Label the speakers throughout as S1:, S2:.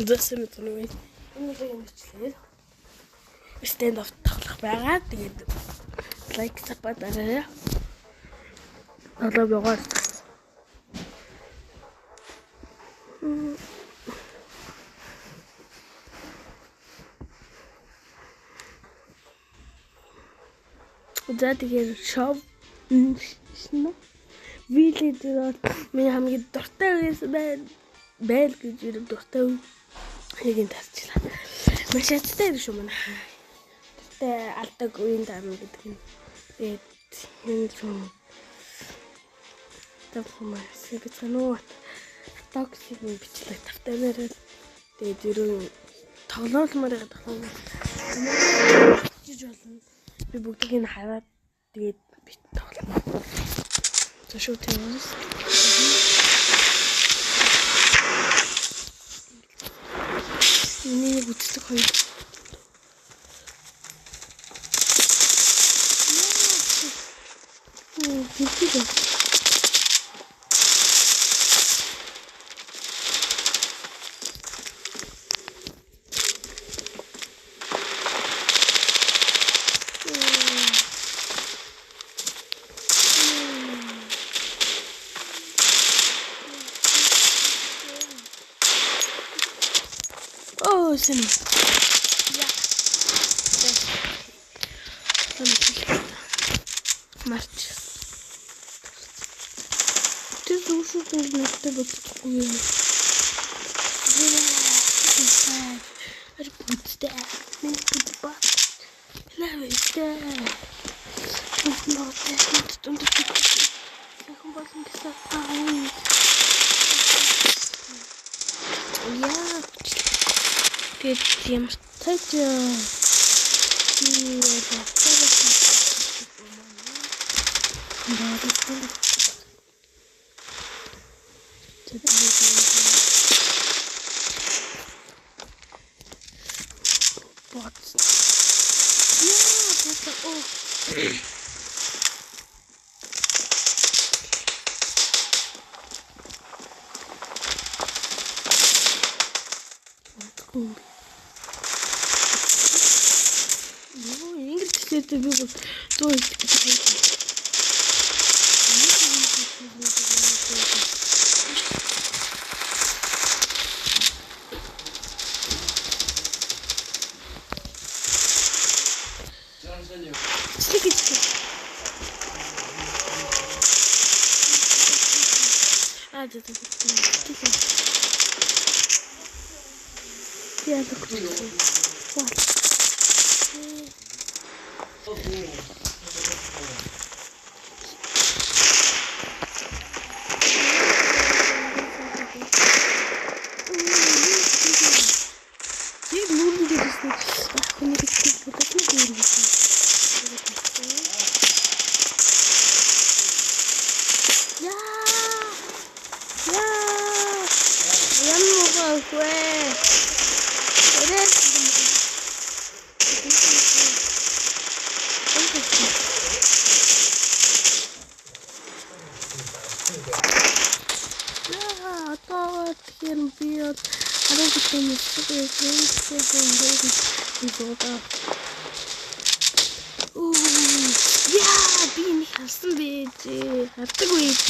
S1: Зөсөн мэт нэг энэ юм бичлээ. Stand off тоглох байгаа. Тэгээд лайк support арай. Одоо богоос. За тэгээд шоу шнэ вилэдээр миний хамгийн дуртай байл гэж юу дуртай хэгийн тасчлаа. Маш ядтай шүү манай. Тэ алдаг үеийн дарна гэдэг нь. Тэгээд энэ юм тавмаас бицэнүү токсик бичлэг тавтанараа тэгээд ерөө тоглоомор тоглоом гэж болно. Би бүгдийг нь хараад тэгээд бит тоглоно. За шүү тэгээс. Миний гүцдэг хоёр. Битээ. Oh, sen. Ja. March. Ты слушаешь, как на тебя такое. Арбузда. Мен подба. Лависта. Нотэ, тут. Я хочу сказать. Я Teď jem teď это было то есть я закрою. Би нэг харсан байж. Хардаг байж.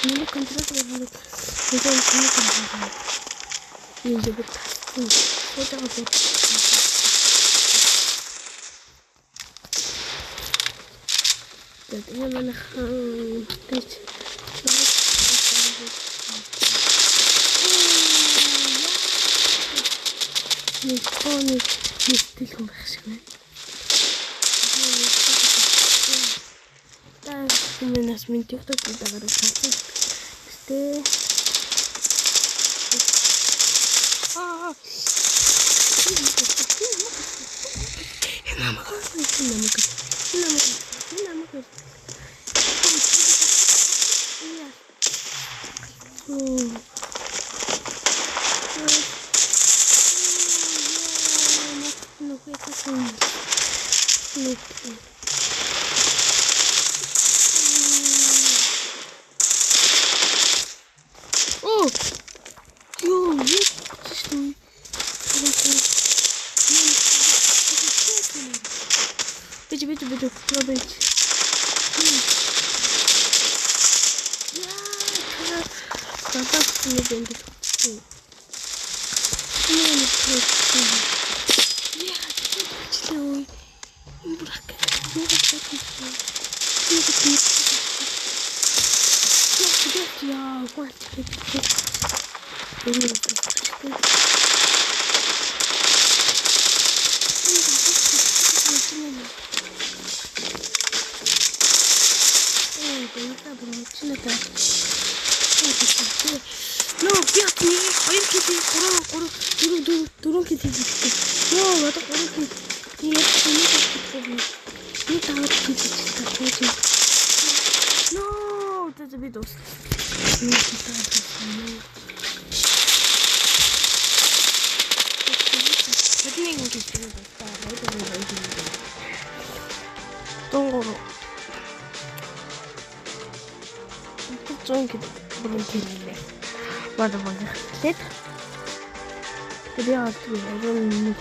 S1: Миний контроль хийгээд Нистэлхэн байх шиг байна. Нас минь TikTok дээр гаргасан. Тэ. Video probejdź. Nie będzie tu. Nie tu. Ja, to myślę. Brak. Nie ja, właśnie. No, пятый, дөрөв хэд хийчихсэн. Нөө, одоо 3 хэд. Тэгээд нэг хийчихсэн. Нэг таад хийчихсэн. Нөө, тэд би дус. Тэдний нэг хийчихсэн байна. Донгоро. Зонки бронхилээ. Бада. Тэд. Тэдээ авах юм нэг.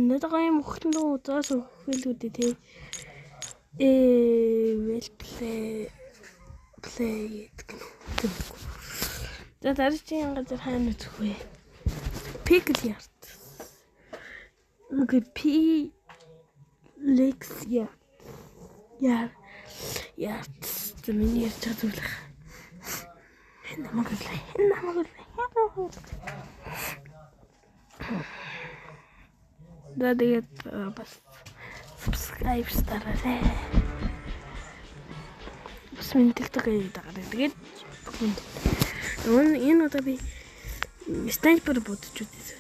S1: Надад юм хөлнөө заас хөлгүүдээ тий. Well play гэдэг. За дараагийн газар хаана үзэх вэ? Pickle Yard. Үгүй Lex Yard. Миний ярьж байгаа зүйл. Намайг. Тэгээд бас subscribe дараарай. Бас миний TikTok-ийг дагаарай. Тэгээд энэ удаа би снайпер бодож үзсэн.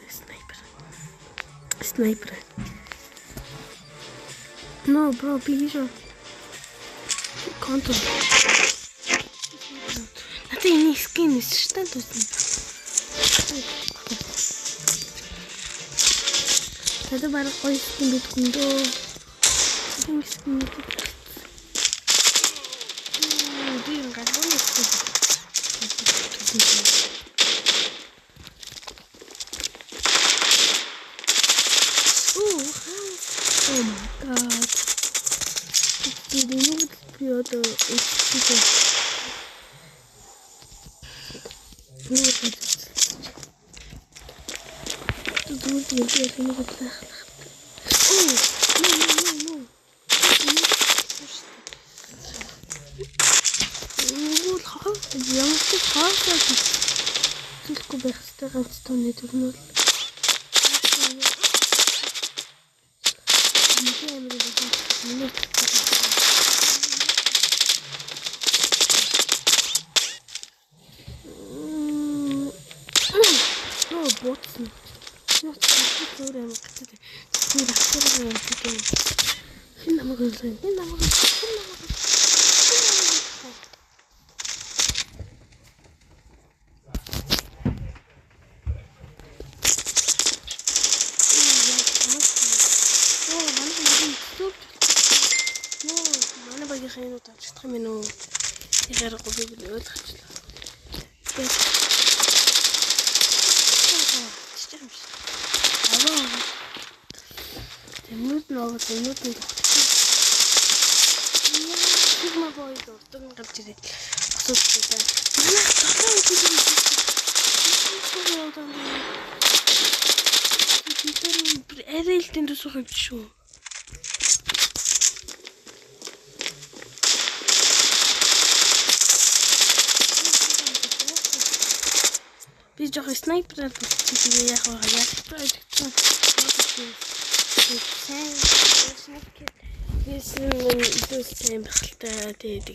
S1: Снайпер. No, bro, please. Контур. Надад энэ скин нэсчтэй тусна. Надад бараг гоё скин бидгүй дөө. Энэ скин нэг. Дийн гадуур скин. Oh my god. Did you know the Ботсон. Яа, би жоо снайпер болчихсон яг проекттой. Яасан идэлтэй бахалтай тэгээд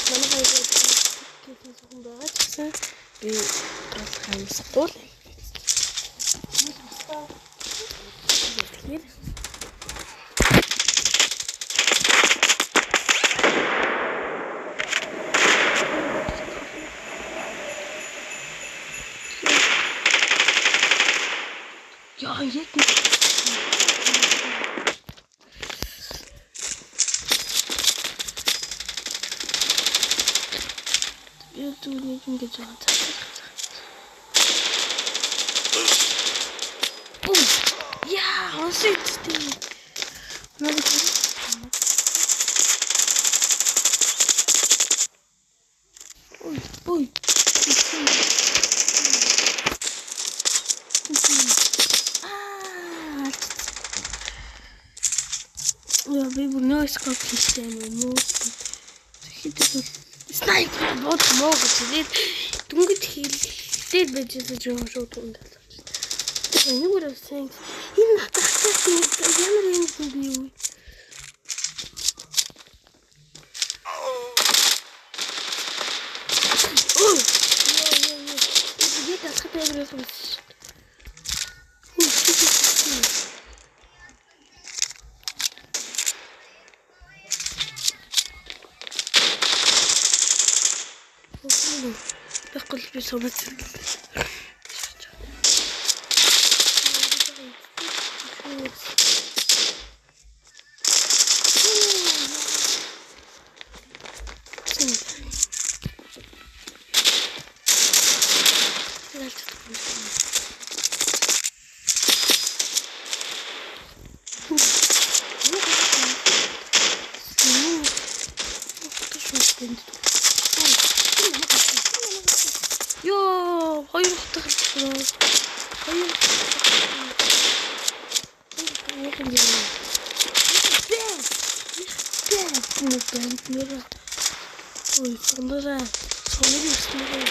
S1: манай гэдэг юм байгаа гэсэн би хамсахгүй л. Ja, jetzt. Du nicht gesagt. Oh. Шит. Надад ой. Я би нөөс коплистэй юм уу? Тэгэхэд снайпер бод мог тэгээд дүнгэд хилээд байж байгаа юм шууд ундаа. Энэ үрсэн энэ натагтай ямар юм би юу? Я так хотела. Bakul bir sohbet. Yo, hayır hatırlıyorum. Hayır. Ben. Ой, sonra üstüne.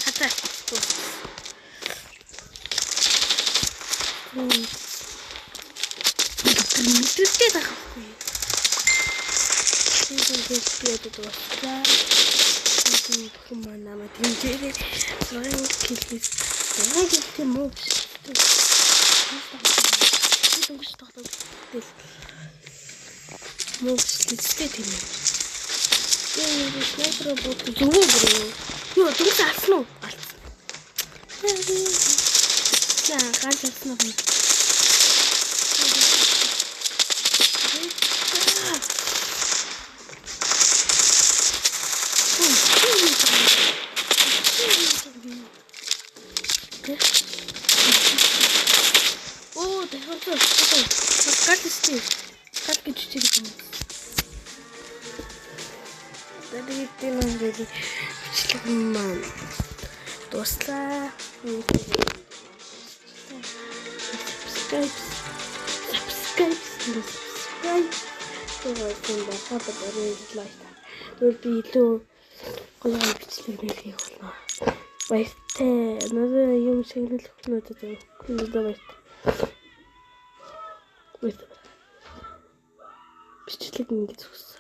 S1: Hatta. Türkçe de kapıyı. Şimdi geçiyordu dostlar. Bakın bakın bana ama tencere. Sonra kilitli. Sonra gitti mob. Mob istedi mi? Ne работает? Добрый. Yo, ты заснул. Да, кажется, снова. О, да хорошо. Как ты спишь? Как ты 4 минуты? Да ты нам dedi. Вчлегман. Достла. Subscribe. Тэгээд хатад орой лайк. Тэгвэл би илүү гоё бичлэгний хийх болно. Баяртай. Надад юм шигнэл өгнөд баяртай. Бичлэг ингэж өгсөн.